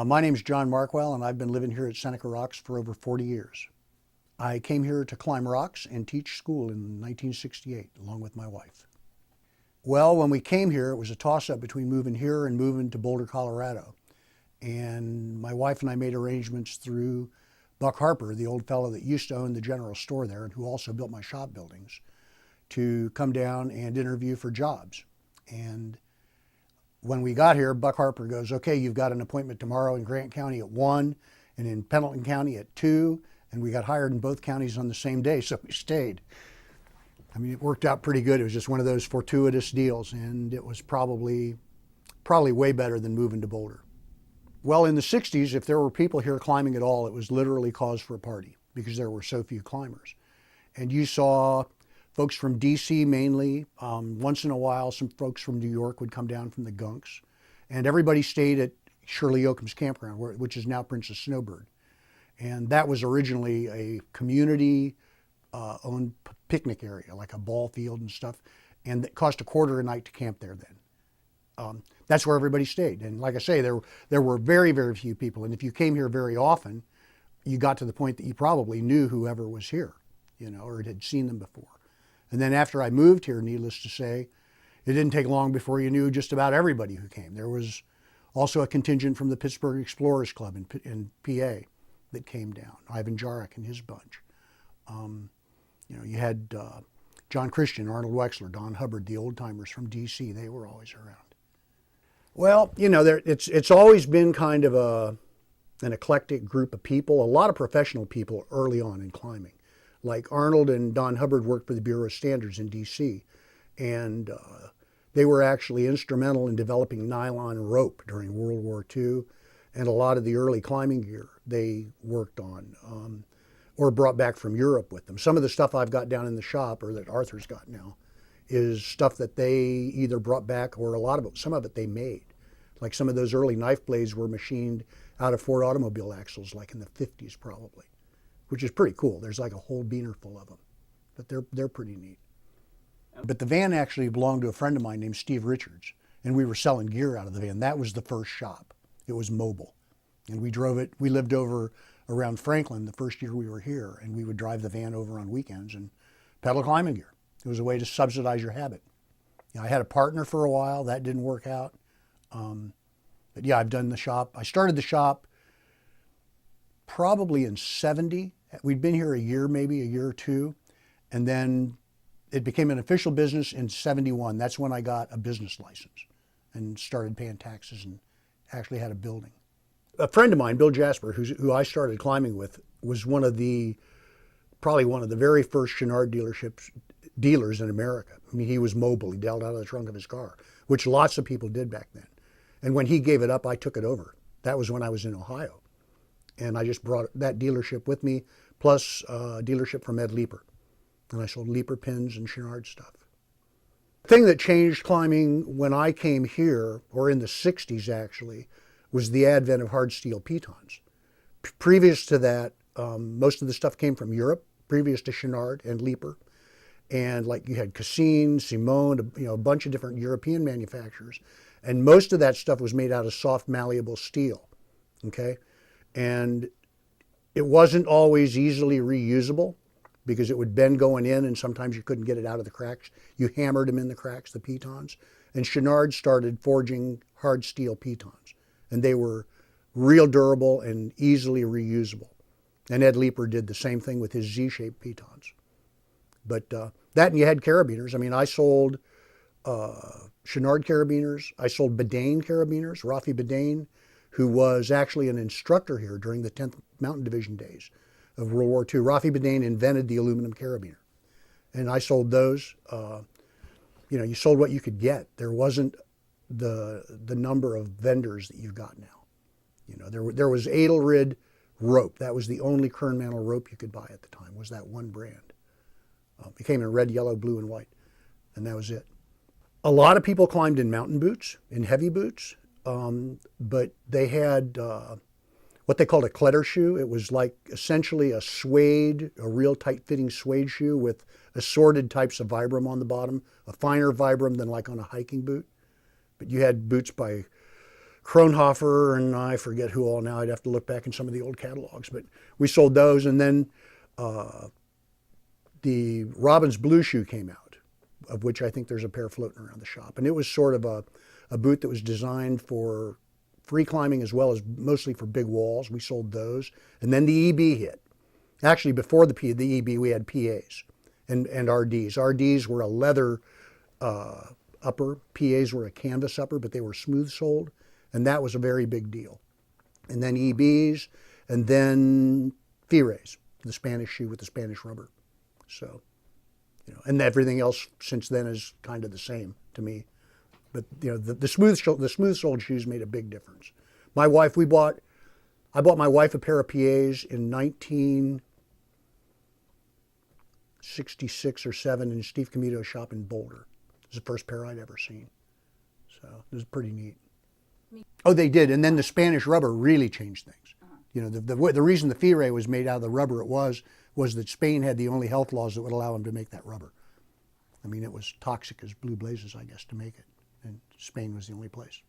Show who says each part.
Speaker 1: My name's John Markwell, and I've been living here at Seneca Rocks for over 40 years. I came here to climb rocks and teach school in 1968, along with my wife. Well, when we came here, it was a toss-up between moving here and moving to Boulder, Colorado. And my wife and I made arrangements through Buck Harper, the old fellow that used to own the general store there and who also built my shop buildings, to come down and interview for jobs. And when we got here, Buck Harper goes, okay, you've got an appointment tomorrow in Grant County at 1 and in Pendleton County at 2. And we got hired in both counties on the same day, so we stayed. I mean, it worked out pretty good. It was just one of those fortuitous deals, and it was probably way better than moving to Boulder. Well, in the 60s, if there were people here climbing at all, it was literally cause for a party because there were so few climbers. And you saw folks from DC mainly. Once in a while, some folks from New York would come down from the Gunks. And everybody stayed at Shirley Yoakum's campground, which is now Princess Snowbird. And that was originally a community owned picnic area, like a ball field and stuff. And it cost $0.25 a night to camp there then. That's where everybody stayed. And like I say, there were very, very few people. And if you came here very often, you got to the point that you probably knew whoever was here, or had seen them before. And then after I moved here, needless to say, it didn't take long before you knew just about everybody who came. There was also a contingent from the Pittsburgh Explorers Club in PA that came down, Ivan Jarek and his bunch. You had John Christian, Arnold Wexler, Don Hubbard, the old timers from DC. They were always around. Well, it's always been kind of an eclectic group of people, a lot of professional people early on in climbing. Like Arnold and Don Hubbard worked for the Bureau of Standards in DC, and they were actually instrumental in developing nylon rope during World War II, and a lot of the early climbing gear they worked on or brought back from Europe with them. Some of the stuff I've got down in the shop, or that Arthur's got now, is stuff that they either brought back or some of it they made. Like some of those early knife blades were machined out of Ford automobile axles, like in the 50s probably, which is pretty cool. There's like a whole beaner full of them, but they're pretty neat. But the van actually belonged to a friend of mine named Steve Richards, and we were selling gear out of the van. That was the first shop. It was mobile, and we drove it. We lived over around Franklin the first year we were here, and we would drive the van over on weekends and pedal climbing gear. It was a way to subsidize your habit. I had a partner for a while. That didn't work out. But yeah, I've done the shop. I started the shop probably in 70. We'd been here maybe a year or two. And then it became an official business in 71. That's when I got a business license and started paying taxes and actually had a building. A friend of mine, Bill Jasper, who I started climbing with, was probably one of the very first Chouinard dealers in America. I mean, he was mobile. He dealt out of the trunk of his car, which lots of people did back then. And when he gave it up, I took it over. That was when I was in Ohio. And I just brought that dealership with me, plus a dealership from Ed Leeper. And I sold Leeper pins and Chouinard stuff. The thing that changed climbing when I came here, or in the 60s actually, was the advent of hard steel pitons. Previous to that, most of the stuff came from Europe, previous to Chouinard and Leeper. And like you had Cassine, Simone, a bunch of different European manufacturers. And most of that stuff was made out of soft, malleable steel, okay? And it wasn't always easily reusable because it would bend going in and sometimes you couldn't get it out of the cracks. You hammered them in the cracks, the pitons. And Chouinard started forging hard steel pitons. And they were real durable and easily reusable. And Ed Leeper did the same thing with his Z-shaped pitons. But that, and you had carabiners. I mean, I sold Chouinard carabiners. I sold Bedane carabiners. Rafi Bedane, who was actually an instructor here during the 10th Mountain Division days of World War II. Rafi Bedane invented the aluminum carabiner. And I sold those. You sold what you could get. There wasn't the number of vendors that you've got now. There was Edelrid rope. That was the only Kern Mantle rope you could buy at the time, was that one brand. It came in red, yellow, blue, and white, and that was it. A lot of people climbed in mountain boots, in heavy boots, but they had what they called a kletter shoe. It was like essentially a real tight-fitting suede shoe with assorted types of vibram on the bottom, a finer vibram than like on a hiking boot. But you had boots by Kronhofer, and I forget who all now. I'd have to look back in some of the old catalogs, but we sold those. And then the Robbins Blue Shoe came out, of which I think there's a pair floating around the shop. And it was sort of a boot that was designed for free climbing as well as mostly for big walls. We sold those. And then the EB hit. Actually, before the EB, we had PAs and RDs. RDs were a leather upper. PAs were a canvas upper, but they were smooth soled. And that was a very big deal. And then EBs, and then Fires, the Spanish shoe with the Spanish rubber. So, and everything else since then is kind of the same to me. But the smooth soled shoes made a big difference. My wife, I bought my wife a pair of PAs in 1966 or 7 in Steve Comito's shop in Boulder. It was the first pair I'd ever seen. So it was pretty neat. Oh, they did. And then the Spanish rubber really changed things. The reason the Fire was made out of the rubber it was that Spain had the only health laws that would allow them to make that rubber. I mean, it was toxic as blue blazes, I guess, to make it. And Spain was the only place.